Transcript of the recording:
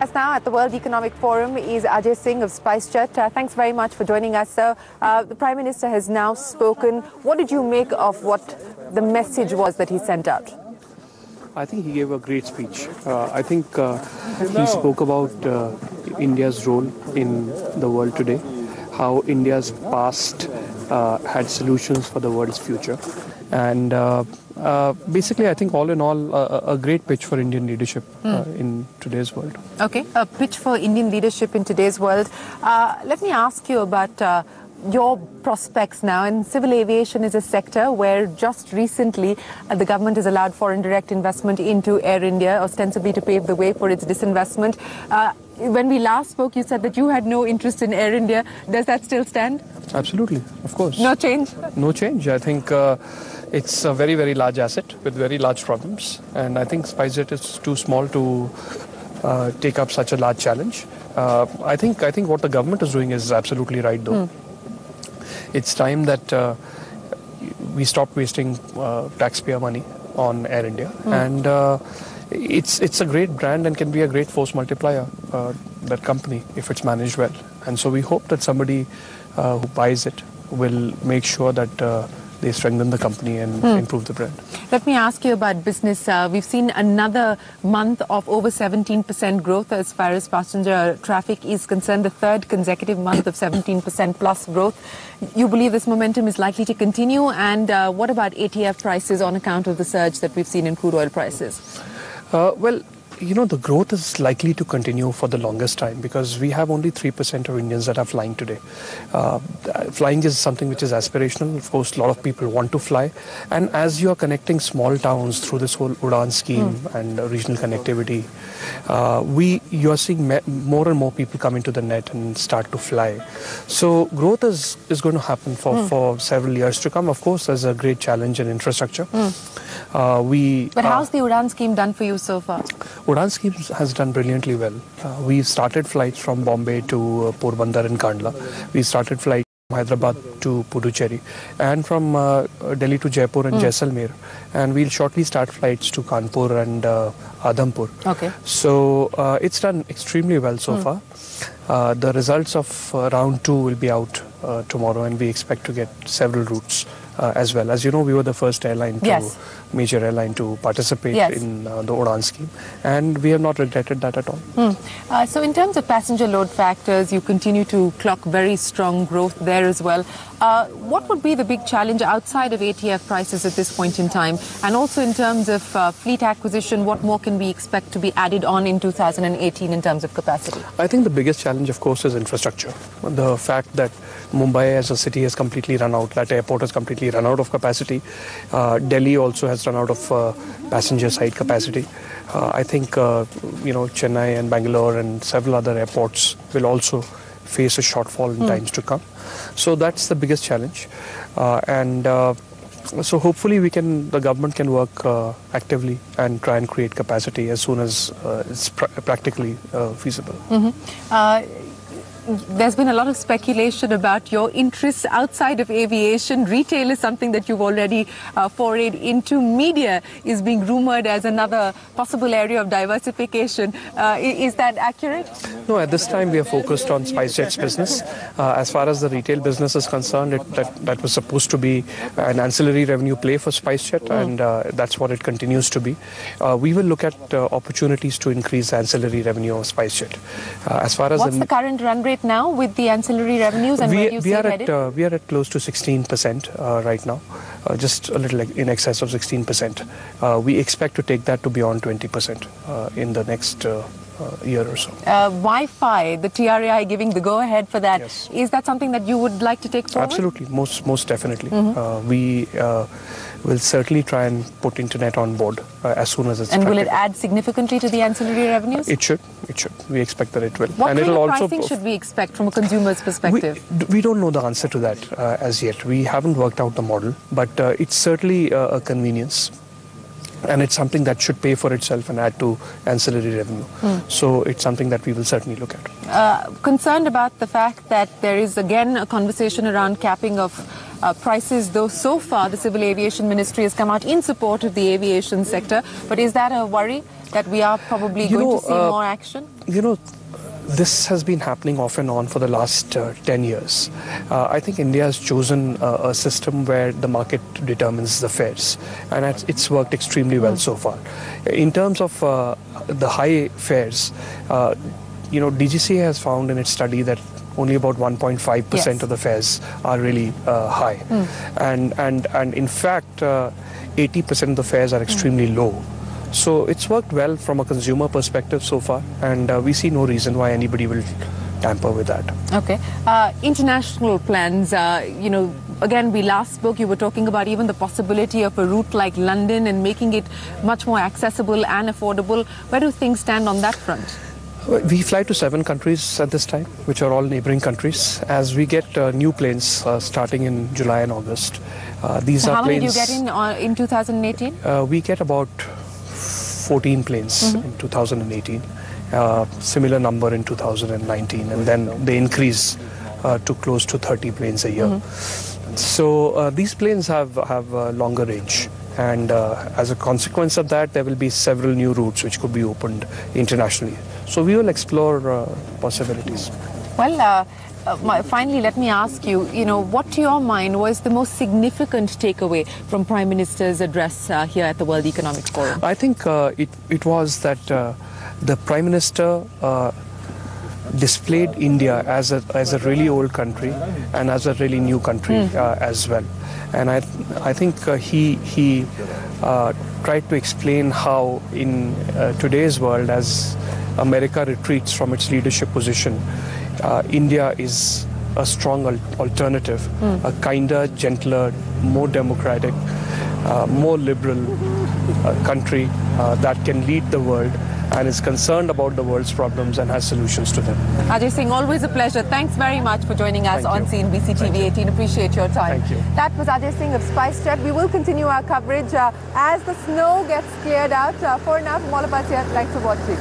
us now at the World Economic Forum is Ajay Singh of SpiceJet. Thanks very much for joining us, sir. The Prime Minister has now spoken. What did you make of what the message was that he sent out? I think he gave a great speech. I think he spoke about India's role in the world today, how India's past had solutions for the world's future. And basically, I think all in all, a great pitch for Indian leadership in today's world. Okay, a pitch for Indian leadership in today's world. Let me ask you about your prospects now. And civil aviation is a sector where just recently the government has allowed foreign direct investment into Air India, ostensibly to pave the way for its disinvestment. When we last spoke, you said that you had no interest in Air India. Does that still stand? Absolutely, of course. No change? No change. I think it's a very, very large asset with very large problems. And I think SpiceJet is too small to take up such a large challenge. I think what the government is doing is absolutely right, though. It's time that we stop wasting taxpayer money on Air India. And it's a great brand and can be a great force multiplier, that company, if it's managed well. And so we hope that somebody who buys it will make sure that they strengthen the company and improve the brand. Let me ask you about business. We've seen another month of over 17% growth as far as passenger traffic is concerned, the third consecutive month of 17% plus growth. You believe this momentum is likely to continue? And what about ATF prices on account of the surge that we've seen in crude oil prices? Well, you know, the growth is likely to continue for the longest time because we have only 3% of Indians that are flying today. Flying is something which is aspirational. Of course, a lot of people want to fly. And as you are connecting small towns through this whole UDAN scheme and regional connectivity, you are seeing more and more people come into the net and start to fly. So growth is going to happen for several years to come. Of course, there's a great challenge in infrastructure. But how's the UDAN scheme done for you so far? UDAN scheme has done brilliantly well. We've started flights from Bombay to Porbandar and Kandla. We started flights from Hyderabad to Puducherry and from Delhi to Jaipur and Jaisalmer. And we'll shortly start flights to Kanpur and Adhampur. Okay. So it's done extremely well so far. The results of round 2 will be out tomorrow, and we expect to get several routes as well. As you know, we were the first airline major airline to participate in the UDAN scheme, and we have not regretted that at all. So in terms of passenger load factors, you continue to clock very strong growth there as well. What would be the big challenge outside of ATF prices at this point in time? And also in terms of fleet acquisition, what more can we expect to be added on in 2018 in terms of capacity? I think the biggest challenge, of course, is infrastructure. The fact that Mumbai as a city has completely run out, that airport has completely run out of capacity. Delhi also has run out of passenger side capacity. I think, Chennai and Bangalore and several other airports will also face a shortfall in times to come. So that's the biggest challenge. So hopefully the government can work actively and try and create capacity as soon as it's practically feasible. There's been a lot of speculation about your interests outside of aviation. Retail is something that you've already forayed into. Media is being rumored as another possible area of diversification. Is that accurate? No, at this time we are focused on SpiceJet's business. As far as the retail business is concerned, that was supposed to be an ancillary revenue play for SpiceJet, and that's what it continues to be. We will look at opportunities to increase the ancillary revenue of SpiceJet. As far as what's the current run rate now with the ancillary revenues, and where do you see it headed? We are at close to 16% right now, just a little in excess of 16%. We expect to take that to beyond 20% in the next year or so. Wi-Fi, the TRAI giving the go-ahead for that. Yes. Is that something that you would like to take forward? Absolutely, most definitely. We will certainly try and put internet on board as soon as it's And practical. will it add significantly to the ancillary revenues? It should. We expect that it will. What and kind it'll of also pricing should we expect from a consumer's perspective? We don't know the answer to that as yet. We haven't worked out the model, but it's certainly a convenience. And it's something that should pay for itself and add to ancillary revenue. So it's something that we will certainly look at. Concerned about the fact that there is again a conversation around capping of prices, though so far the Civil Aviation Ministry has come out in support of the aviation sector. But is that a worry that we are probably going to see more action? This has been happening off and on for the last 10 years. I think India has chosen a system where the market determines the fares, and it's worked extremely well so far. In terms of the high fares, DGCA has found in its study that only about 1.5% of the fares are really high, and in fact 80% of the fares are extremely low. So it's worked well from a consumer perspective so far, and we see no reason why anybody will tamper with that. Okay. International plans, again, we last spoke, you were talking about even the possibility of a route like London and making it much more accessible and affordable. Where do things stand on that front? We fly to 7 countries at this time, which are all neighboring countries. As we get new planes starting in July and August, these are planes... How many do you get in 2018? We get about 14 planes in 2018, similar number in 2019, and then they increase to close to 30 planes a year. So these planes have longer range, and as a consequence of that, there will be several new routes which could be opened internationally. So we will explore possibilities. Well, finally, let me ask you, what to your mind was the most significant takeaway from Prime Minister's address here at the World Economic Forum? I think it was that the Prime Minister displayed India as a really old country and as a really new country as well. And I think he tried to explain how in today's world, as America retreats from its leadership position, India is a strong alternative, a kinder, gentler, more democratic, more liberal country that can lead the world and is concerned about the world's problems and has solutions to them. Ajay Singh, always a pleasure. Thanks very much for joining us on CNBC TV 18. Appreciate your time. Thank you. That was Ajay Singh of SpiceJet. We will continue our coverage as the snow gets cleared out. For now, from all of us here, thanks for watching.